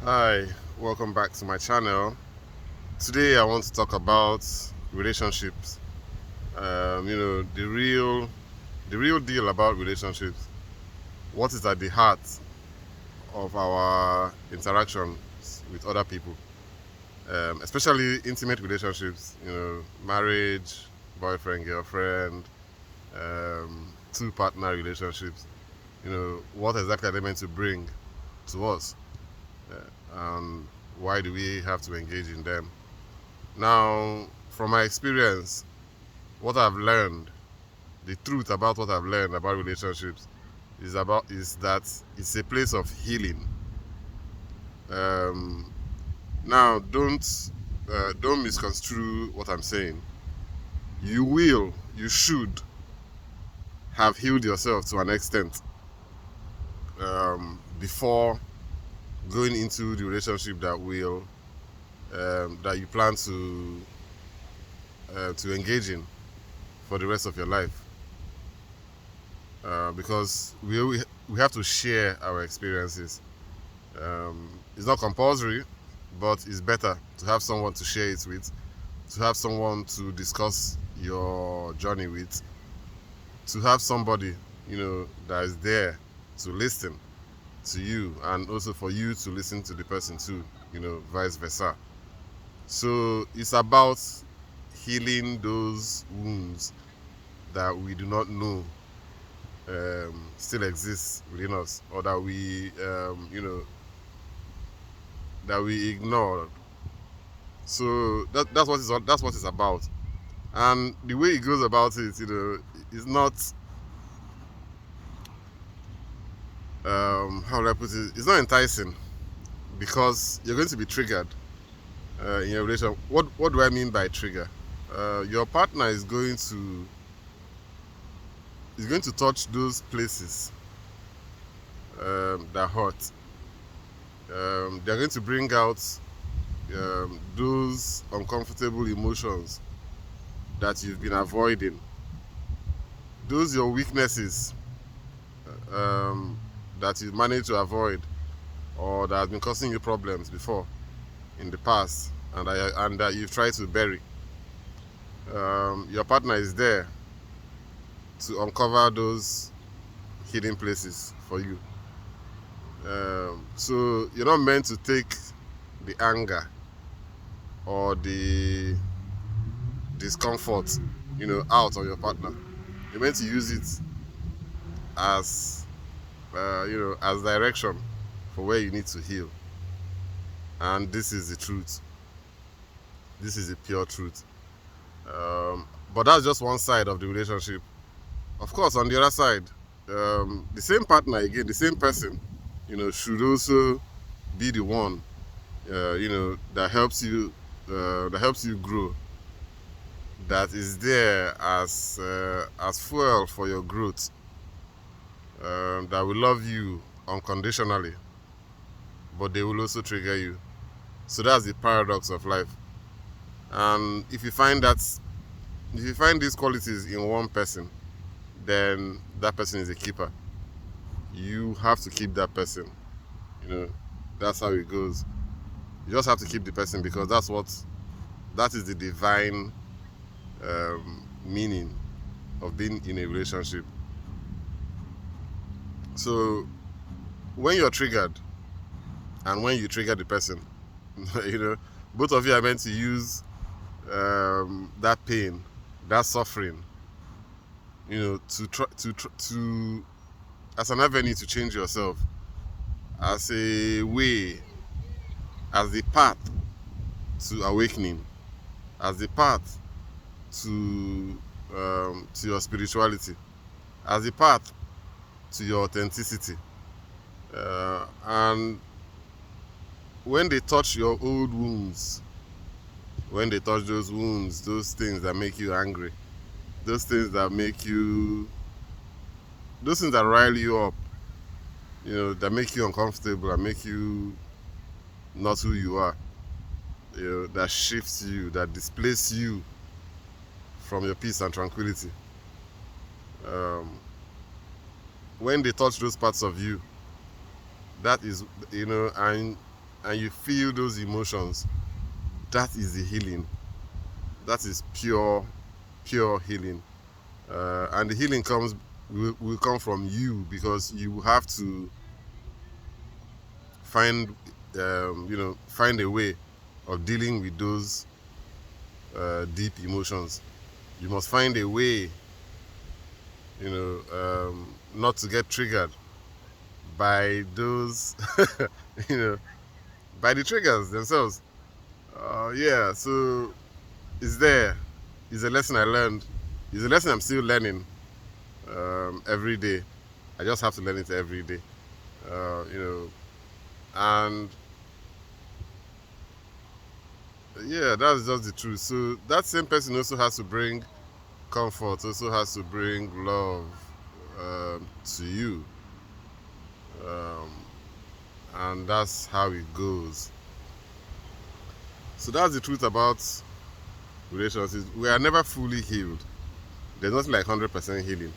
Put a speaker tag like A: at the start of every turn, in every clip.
A: Hi, welcome back to my channel. Today I want to talk about relationships. The real deal about relationships. What is at the heart of our interactions with other people, especially intimate relationships. Marriage, boyfriend, girlfriend, two-partner relationships. What exactly are they meant to bring to us, and why do we have to engage in them? Now, from my experience, what I've learned, the truth about what I've learned about relationships is that it's a place of healing. Um, now, don't misconstrue what I'm saying. You should have healed yourself to an extent before going into the relationship that you plan to engage in for the rest of your life. Because we have to share our experiences. It's not compulsory, but it's better to have someone to share it with, to have someone to discuss your journey with, to have somebody that is there to listen to you, and also for you to listen to the person too. Vice versa. So it's about healing those wounds that we do not know still exists within us, or that we ignored. So that's what it's about. And the way it goes about it, is not how do I put it? It's not enticing, because you're going to be triggered in your relation. What do I mean by trigger? Your partner is going to touch those places that hurt. They're going to bring out those uncomfortable emotions that you've been avoiding. Those your weaknesses um, that you managed to avoid, or that has been causing you problems before in the past, and that you've tried to bury. Your partner is there to uncover those hidden places for you. So you're not meant to take the anger or the discomfort, out on your partner. You're meant to use it as, as direction for where you need to heal. And this is the truth. This is the pure truth. But that's just one side of the relationship. Of course, on the other side, the same partner again, the same person, should also be the one, that helps you grow, that is there as fuel for your growth, that will love you unconditionally, but they will also trigger you. So that's the paradox of life. And if you find these qualities in one person, then that person is a keeper. You have to keep that person. You know, that's how it goes. You just have to keep the person, because that is the divine meaning of being in a relationship. So when you're triggered and when you trigger the person, you know, both of you are meant to use that pain, that suffering, to as an avenue to change yourself, as a way, as the path to awakening, as the path to your spirituality, as the path to your authenticity. And when they touch your old wounds, when they touch those wounds, those things that make you angry, those things that make you, those things that rile you up, that make you uncomfortable and make you not who you are, that shifts you, that displaces you from your peace and tranquility. Um, when they touch those parts of you, that is, and and you feel those emotions, that is the healing. That is pure healing. And the healing will come from you, because you have to find find a way of dealing with those deep emotions. You must find a way, not to get triggered by those, you know, by the triggers themselves. Yeah, so it's there. It's a lesson I learned. It's a lesson I'm still learning every day. I just have to learn it every day. And yeah, that's just the truth. So that same person also has to bring comfort, also has to bring love to you. And that's how it goes. So that's the truth about relationships. We are never fully healed. There's nothing like 100% healing.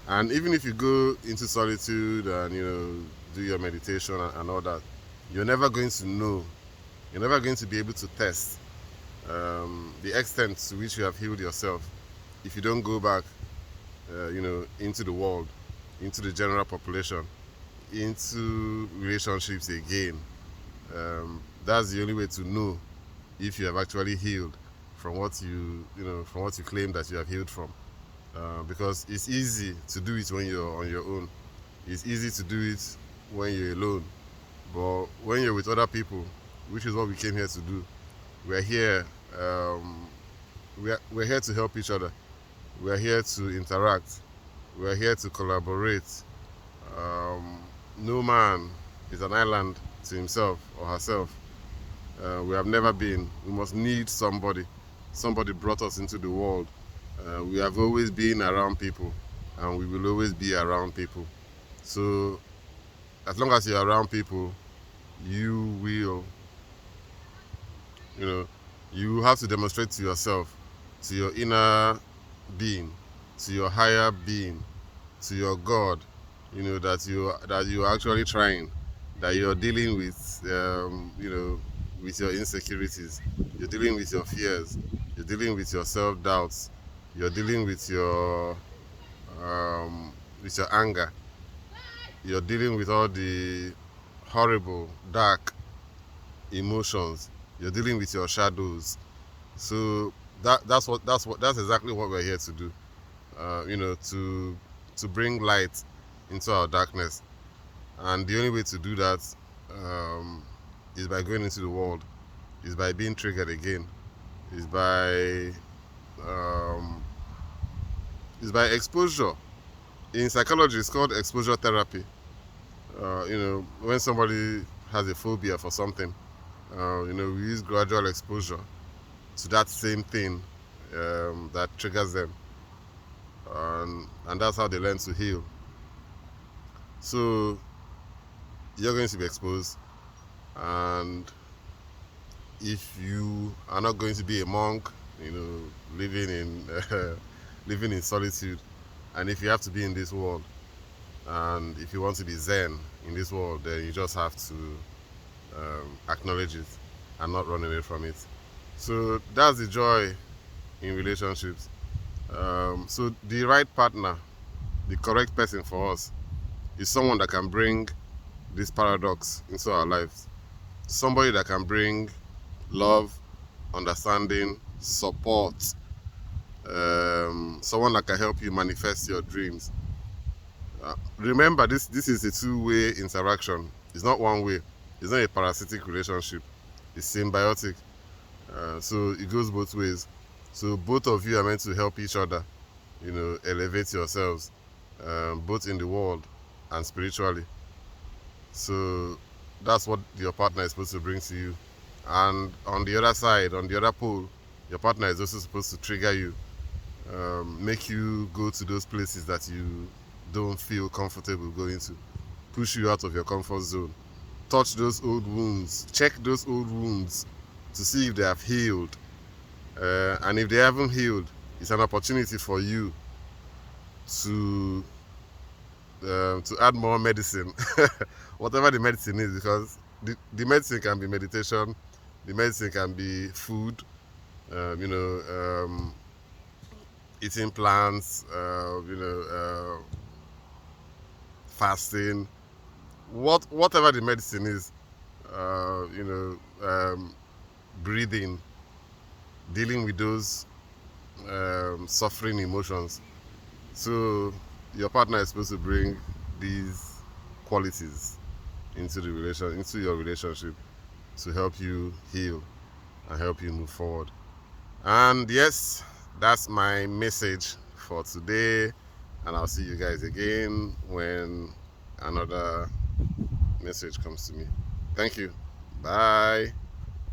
A: And even if you go into solitude and do your meditation and all that, you're never going to know. You're never going to be able to test the extent to which you have healed yourself if you don't go back, into the world, into the general population, into relationships again. That's the only way to know if you have actually healed from what from what you claim that you have healed from. Because it's easy to do it when you're on your own. It's easy to do it when you're alone. But when you're with other people, which is what we came here to do, we're here. We're here to help each other. We're here to interact. We're here to collaborate. No man is an island to himself or herself. We have never been. We must need somebody. Somebody brought us into the world. We have always been around people, and we will always be around people. So, as long as you're around people, you will, you have to demonstrate to yourself, to your inner being, to your higher being, to your God, that you're actually trying, that you're dealing with, with your insecurities, you're dealing with your fears, you're dealing with your self-doubts, you're dealing with your anger, you're dealing with all the horrible, dark emotions, you're dealing with your shadows. So that's exactly what we're here to do. To bring light into our darkness, and the only way to do that is by going into the world, is by being triggered again, is by um, exposure. In psychology, it's called exposure therapy. When somebody has a phobia for something, we use gradual exposure to that same thing that triggers them, and that's how they learn to heal. So you're going to be exposed, and if you are not going to be a monk, living in living in solitude, and if you have to be in this world, and if you want to be zen in this world, then you just have to acknowledge it and not run away from it. So that's the joy in relationships. So the right partner, the correct person for us, is someone that can bring this paradox into our lives. Somebody that can bring love, understanding, support. Someone that can help you manifest your dreams. Remember, this is a two-way interaction. It's not one way. It's not a parasitic relationship. It's symbiotic. So it goes both ways. So both of you are meant to help each other, elevate yourselves, both in the world and spiritually. So that's what your partner is supposed to bring to you. And on the other side, on the other pole, your partner is also supposed to trigger you, make you go to those places that you don't feel comfortable going to, push you out of your comfort zone, touch those old wounds, check those old wounds to see if they have healed. And if they haven't healed, it's an opportunity for you to add more medicine, whatever the medicine is, because the medicine can be meditation, the medicine can be food, you know, eating plants, fasting, whatever the medicine is, breathing, dealing with those suffering emotions. So your partner is supposed to bring these qualities into your relationship to help you heal and help you move forward. And yes, that's my message for today. And I'll see you guys again when another message comes to me. Thank you. Bye.